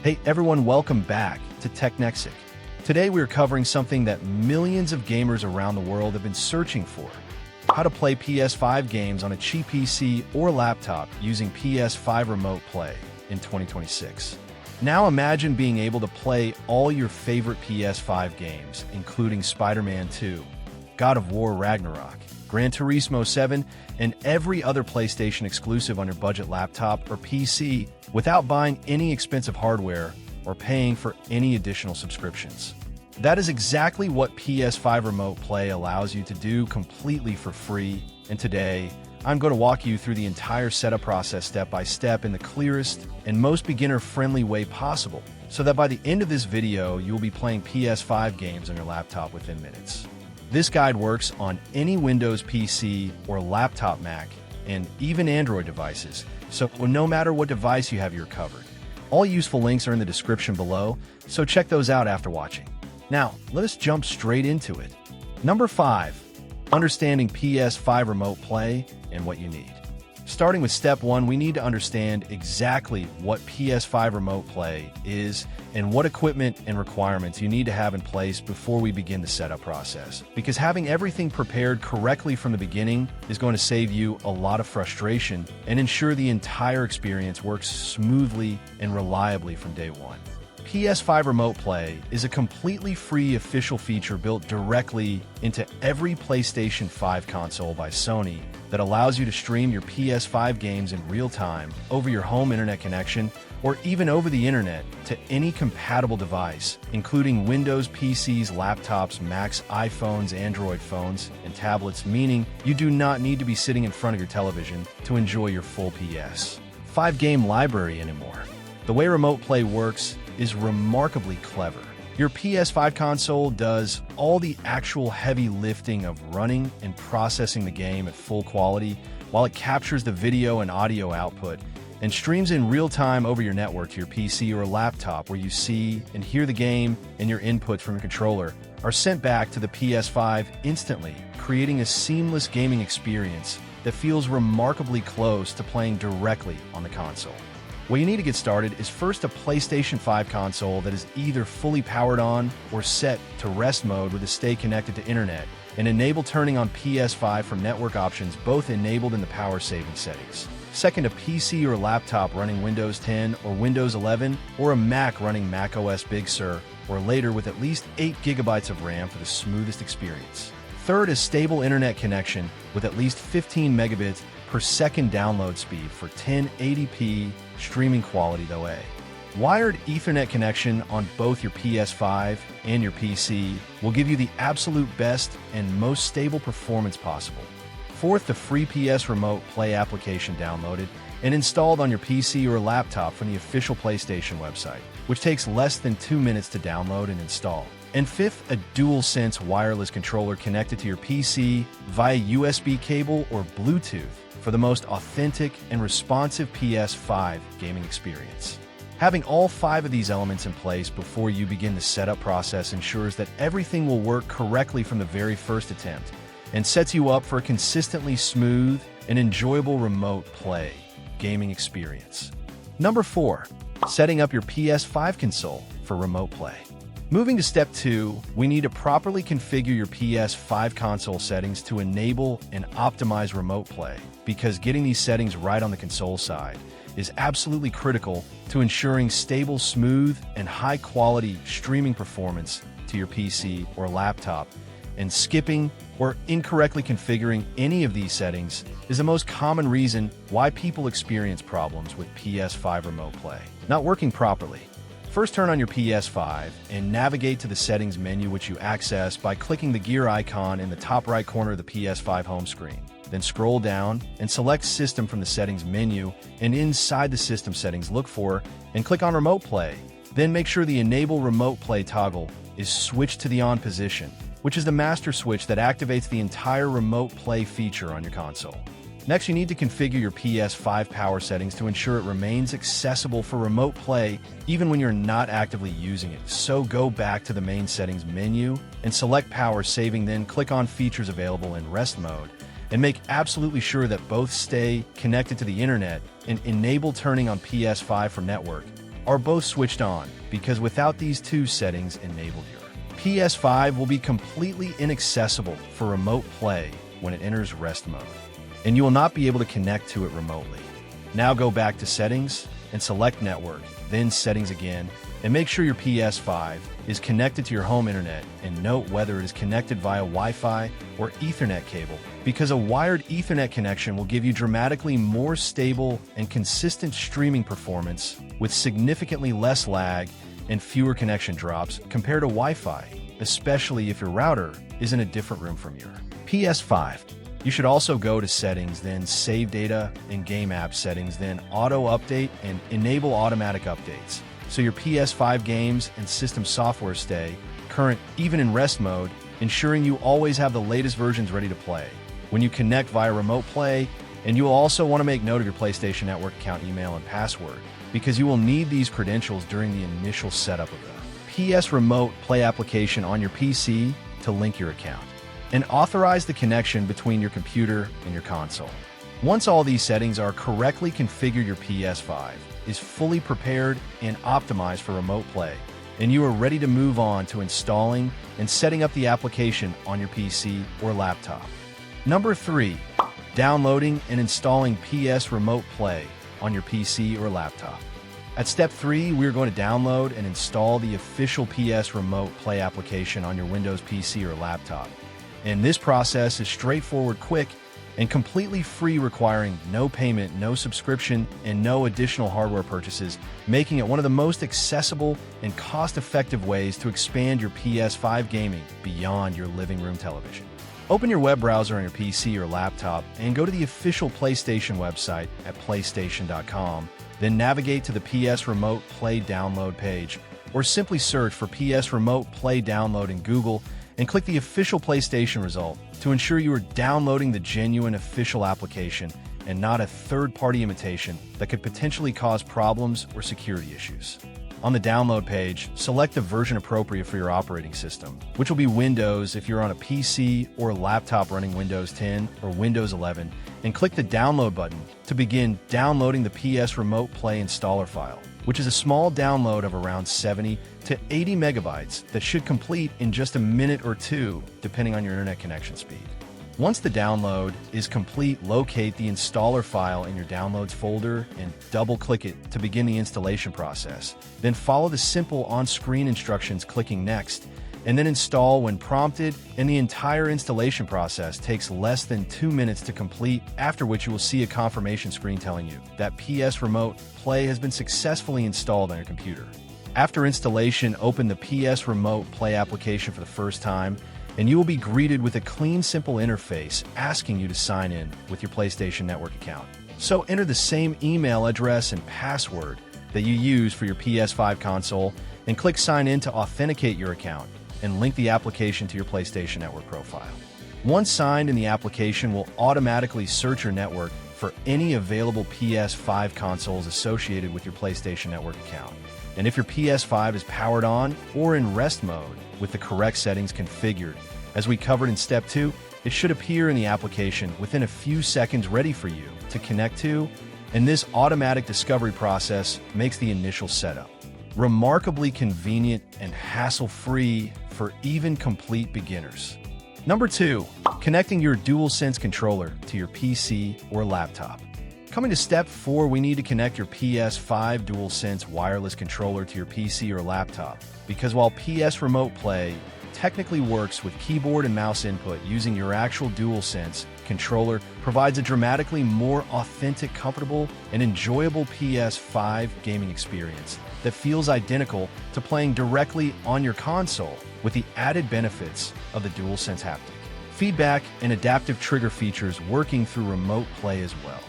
Hey everyone, welcome back to TechNexiq. Today we are covering something that millions of gamers around the world have been searching for: how to play PS5 games on a cheap PC or laptop using PS5 Remote Play in 2026. Now imagine being able to play all your favorite PS5 games, including Spider-Man 2, God of War Ragnarok, Gran Turismo 7, and every other PlayStation exclusive on your budget laptop or PC without buying any expensive hardware or paying for any additional subscriptions. That is exactly what PS5 Remote Play allows you to do completely for free, and today, I'm going to walk you through the entire setup process step by step in the clearest and most beginner-friendly way possible, so that by the end of this video, you will be playing PS5 games on your laptop within minutes. This guide works on any Windows PC or laptop Mac, and even Android devices, so no matter what device you have, you're covered. All useful links are in the description below, so check those out after watching. Now, let us jump straight into it. Number 5. Understanding PS5 Remote Play and what you need. Starting with step 1, we need to understand exactly what PS5 Remote Play is and what equipment and requirements you need to have in place before we begin the setup process. Because having everything prepared correctly from the beginning is going to save you a lot of frustration and ensure the entire experience works smoothly and reliably from day one. PS5 Remote Play is a completely free official feature built directly into every PlayStation 5 console by Sony that allows you to stream your PS5 games in real time over your home internet connection or even over the internet to any compatible device, including Windows PCs, laptops, Macs, iPhones, Android phones, and tablets, meaning you do not need to be sitting in front of your television to enjoy your full PS5 game library anymore. The way Remote Play works is remarkably clever. Your PS5 console does all the actual heavy lifting of running and processing the game at full quality, while it captures the video and audio output and streams in real time over your network to your PC or laptop, where you see and hear the game, and your input from your controller are sent back to the PS5 instantly, creating a seamless gaming experience that feels remarkably close to playing directly on the console. What you need to get started is first a PlayStation 5 console that is either fully powered on or set to rest mode with a stay connected to internet, and enable turning on PS5 from network options, both enabled in the power saving settings. Second, a PC or laptop running Windows 10 or Windows 11, or a Mac running Mac OS Big Sur or later with at least 8 GB of RAM for the smoothest experience. Third, a stable internet connection with at least 15 megabits per second download speed for 1080p streaming quality, though a wired Ethernet connection on both your PS5 and your PC will give you the absolute best and most stable performance possible. Fourth, the free PS Remote Play application downloaded and installed on your PC or laptop from the official PlayStation website, which takes less than 2 minutes to download and install. And fifth, a DualSense wireless controller connected to your PC via USB cable or Bluetooth for the most authentic and responsive PS5 gaming experience. Having all 5 of these elements in place before you begin the setup process ensures that everything will work correctly from the very first attempt and sets you up for a consistently smooth and enjoyable remote play gaming experience. Number 4. Setting up your PS5 console for remote play. Moving to step 2, we need to properly configure your PS5 console settings to enable and optimize remote play, because getting these settings right on the console side is absolutely critical to ensuring stable, smooth, and high-quality streaming performance to your PC or laptop, and skipping or incorrectly configuring any of these settings is the most common reason why people experience problems with PS5 Remote Play not working properly. First, turn on your PS5 and navigate to the settings menu, which you access by clicking the gear icon in the top right corner of the PS5 home screen. Then scroll down and select System from the settings menu, and inside the system settings, look for and click on Remote Play. Then make sure the Enable Remote Play toggle is switched to the on position, which is the master switch that activates the entire Remote Play feature on your console. Next, you need to configure your PS5 power settings to ensure it remains accessible for remote play even when you're not actively using it. So go back to the main settings menu and select power saving, then click on features available in rest mode, and make absolutely sure that both stay connected to the internet and enable turning on PS5 from network are both switched on, because without these two settings enabled, your PS5 will be completely inaccessible for remote play when it enters rest mode, and you will not be able to connect to it remotely. Now go back to Settings and select Network, then Settings again, and make sure your PS5 is connected to your home internet, and note whether it is connected via Wi-Fi or Ethernet cable, because a wired Ethernet connection will give you dramatically more stable and consistent streaming performance with significantly less lag and fewer connection drops compared to Wi-Fi, especially if your router is in a different room from your PS5. You should also go to Settings, then Save Data and Game App Settings, then Auto Update and Enable Automatic Updates, so your PS5 games and system software stay current even in rest mode, ensuring you always have the latest versions ready to play when you connect via remote play. And you will also want to make note of your PlayStation Network account email and password, because you will need these credentials during the initial setup of the PS Remote Play application on your PC to link your account and authorize the connection between your computer and your console. Once all these settings are correctly configured, your PS5 is fully prepared and optimized for remote play, and you are ready to move on to installing and setting up the application on your PC or laptop. Number 3. Downloading and installing PS Remote Play on your PC or laptop. At step 3, we are going to download and install the official PS Remote Play application on your Windows PC or laptop. And this process is straightforward, quick, and completely free, requiring no payment, no subscription, and no additional hardware purchases, making it one of the most accessible and cost-effective ways to expand your PS5 gaming beyond your living room television. Open your web browser on your PC or laptop and go to the official PlayStation website at PlayStation.com. Then navigate to the PS Remote Play download page, or simply search for PS Remote Play download in Google and click the official PlayStation result to ensure you are downloading the genuine official application and not a third-party imitation that could potentially cause problems or security issues. On the download page, select the version appropriate for your operating system, which will be Windows if you're on a PC or a laptop running Windows 10 or Windows 11, and click the download button to begin downloading the PS Remote Play installer file, which is a small download of around 70 to 80 megabytes that should complete in just a minute or two, depending on your internet connection speed. Once the download is complete, locate the installer file in your Downloads folder and double-click it to begin the installation process. Then follow the simple on-screen instructions, clicking Next, and then install when prompted, and the entire installation process takes less than 2 minutes to complete, after which you will see a confirmation screen telling you that PS Remote Play has been successfully installed on your computer. After installation, open the PS Remote Play application for the first time, and you will be greeted with a clean, simple interface asking you to sign in with your PlayStation Network account. So enter the same email address and password that you use for your PS5 console and click Sign In to authenticate your account and link the application to your PlayStation Network profile. Once signed in, the application will automatically search your network for any available PS5 consoles associated with your PlayStation Network account. And if your PS5 is powered on or in rest mode with the correct settings configured, as we covered in Step 2, it should appear in the application within a few seconds, ready for you to connect to, and this automatic discovery process makes the initial setup remarkably convenient and hassle-free for even complete beginners. Number 2, connecting your DualSense controller to your PC or laptop. Coming to Step 4, we need to connect your PS5 DualSense wireless controller to your PC or laptop, because while PS Remote Play technically works with keyboard and mouse input, using your actual DualSense controller provides a dramatically more authentic, comfortable, and enjoyable PS5 gaming experience that feels identical to playing directly on your console, with the added benefits of the DualSense haptic feedback and adaptive trigger features working through remote play as well.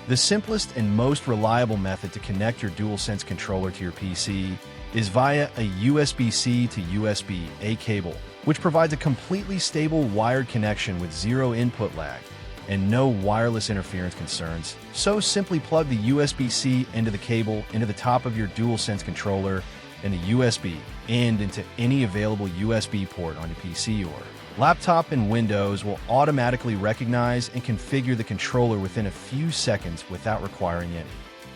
The simplest and most reliable method to connect your DualSense controller to your PC is via a USB-C to USB-A cable, which provides a completely stable wired connection with zero input lag and no wireless interference concerns. So simply plug the USB-C end of the cable into the top of your DualSense controller and the USB end into any available USB port on your PC or laptop, and Windows will automatically recognize and configure the controller within a few seconds without requiring any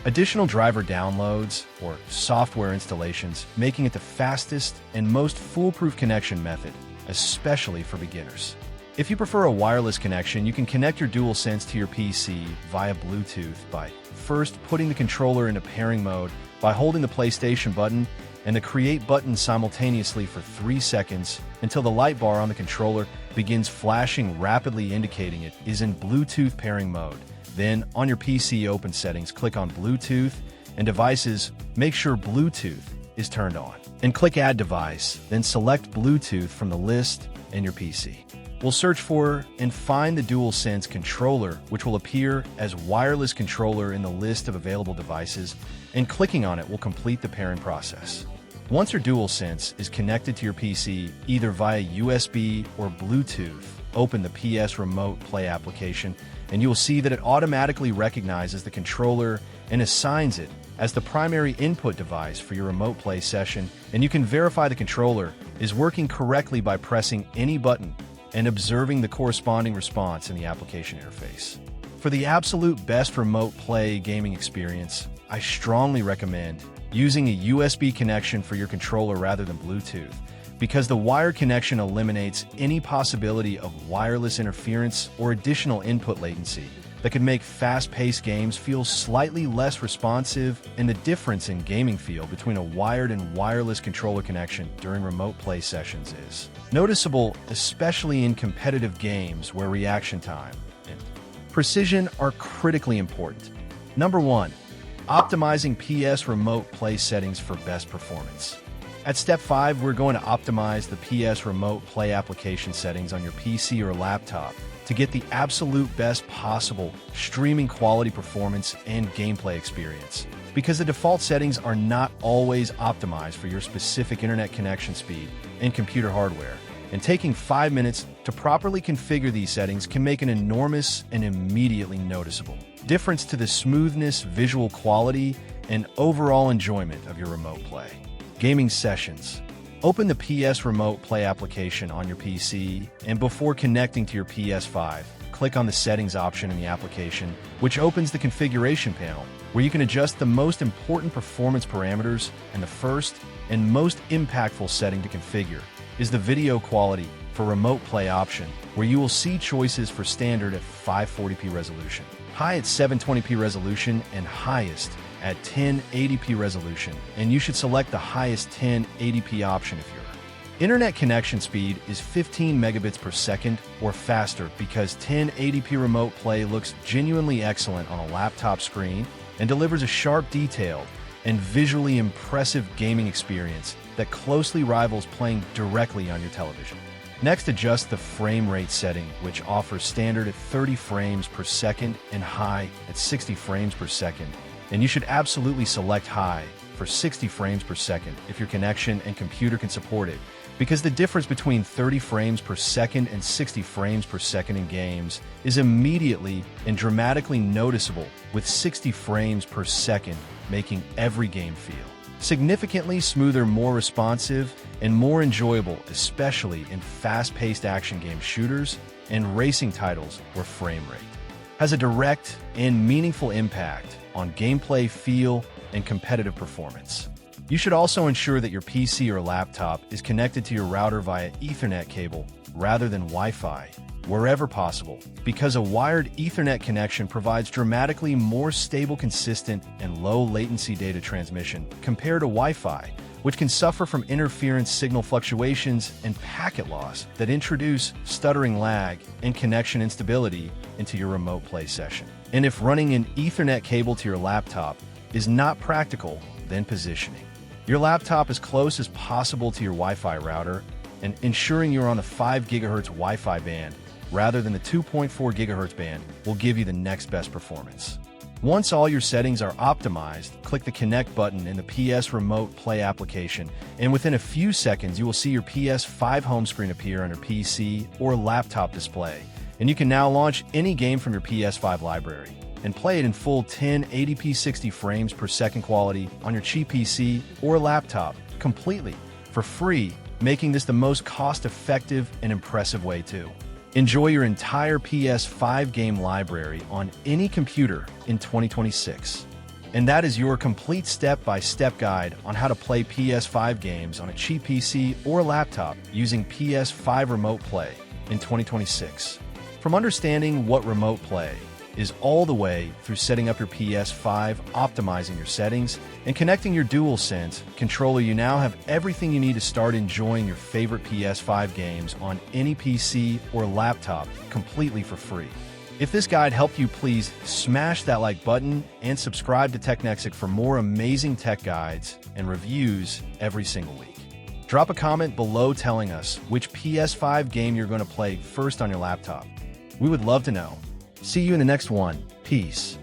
additional driver downloads or software installations, making it the fastest and most foolproof connection method, especially for beginners. If you prefer a wireless connection, you can connect your DualSense to your PC via Bluetooth by first putting the controller into pairing mode by holding the PlayStation button and the Create button simultaneously for 3 seconds until the light bar on the controller begins flashing, rapidly indicating it is in Bluetooth pairing mode. Then, on your PC, open Settings, click on Bluetooth and Devices, make sure Bluetooth is turned on, and click Add Device, then select Bluetooth from the list in your PC. We'll search for and find the DualSense controller, which will appear as wireless controller in the list of available devices, and clicking on it will complete the pairing process. Once your DualSense is connected to your PC, either via USB or Bluetooth, open the PS Remote Play application, and you will see that it automatically recognizes the controller and assigns it as the primary input device for your remote play session, and you can verify the controller is working correctly by pressing any button and observing the corresponding response in the application interface. For the absolute best remote play gaming experience, I strongly recommend using a USB connection for your controller rather than Bluetooth, because the wired connection eliminates any possibility of wireless interference or additional input latency that could make fast-paced games feel slightly less responsive, and the difference in gaming feel between a wired and wireless controller connection during remote play sessions is noticeable, especially in competitive games where reaction time and precision are critically important. Number 1. Optimizing PS Remote Play settings for best performance. At Step 5, we're going to optimize the PS Remote Play application settings on your PC or laptop to get the absolute best possible streaming quality performance and gameplay experience, because the default settings are not always optimized for your specific internet connection speed and computer hardware, and taking 5 minutes to properly configure these settings can make an enormous and immediately noticeable difference to the smoothness, visual quality, and overall enjoyment of your remote play. Gaming sessions. Open the PS Remote Play application on your PC, and before connecting to your PS5, click on the Settings option in the application, which opens the configuration panel, where you can adjust the most important performance parameters, and the first and most impactful setting to configure is the video quality for remote play option, where you will see choices for standard at 540p resolution, high at 720p resolution, and highest at 1080p resolution, and you should select the highest 1080p option if your internet connection speed is 15 megabits per second or faster, because 1080p remote play looks genuinely excellent on a laptop screen and delivers a sharp, detailed, and visually impressive gaming experience that closely rivals playing directly on your television. Next, adjust the frame rate setting, which offers standard at 30 frames per second and high at 60 frames per second. And you should absolutely select high for 60 frames per second if your connection and computer can support it, because the difference between 30 frames per second and 60 frames per second in games is immediately and dramatically noticeable, with 60 frames per second making every game feel significantly smoother, more responsive, and more enjoyable, especially in fast-paced action game shooters and racing titles where frame rate has a direct and meaningful impact on gameplay, feel, and competitive performance. You should also ensure that your PC or laptop is connected to your router via Ethernet cable rather than Wi-Fi, wherever possible, because a wired Ethernet connection provides dramatically more stable, consistent, and low-latency data transmission compared to Wi-Fi, which can suffer from interference, signal fluctuations, and packet loss that introduce stuttering, lag, and connection instability into your remote play session. And if running an Ethernet cable to your laptop is not practical, then positioning your laptop as close as possible to your Wi-Fi router and ensuring you're on the 5 GHz Wi-Fi band rather than the 2.4 GHz band will give you the next best performance. Once all your settings are optimized, click the Connect button in the PS Remote Play application, and within a few seconds you will see your PS5 home screen appear on your PC or laptop display, and you can now launch any game from your PS5 library and play it in full 1080p 60 frames per second quality on your cheap PC or laptop completely for free, making this the most cost-effective and impressive way to enjoy your entire PS5 game library on any computer in 2026. And that is your complete step-by-step guide on how to play PS5 games on a cheap PC or laptop using PS5 Remote Play in 2026. From understanding what Remote Play is all the way through setting up your PS5, optimizing your settings, and connecting your DualSense controller, you now have everything you need to start enjoying your favorite PS5 games on any PC or laptop completely for free. If this guide helped you, please smash that like button and subscribe to TechNexiq for more amazing tech guides and reviews every single week. Drop a comment below telling us which PS5 game you're going to play first on your laptop. We would love to know. See you in the next one. Peace.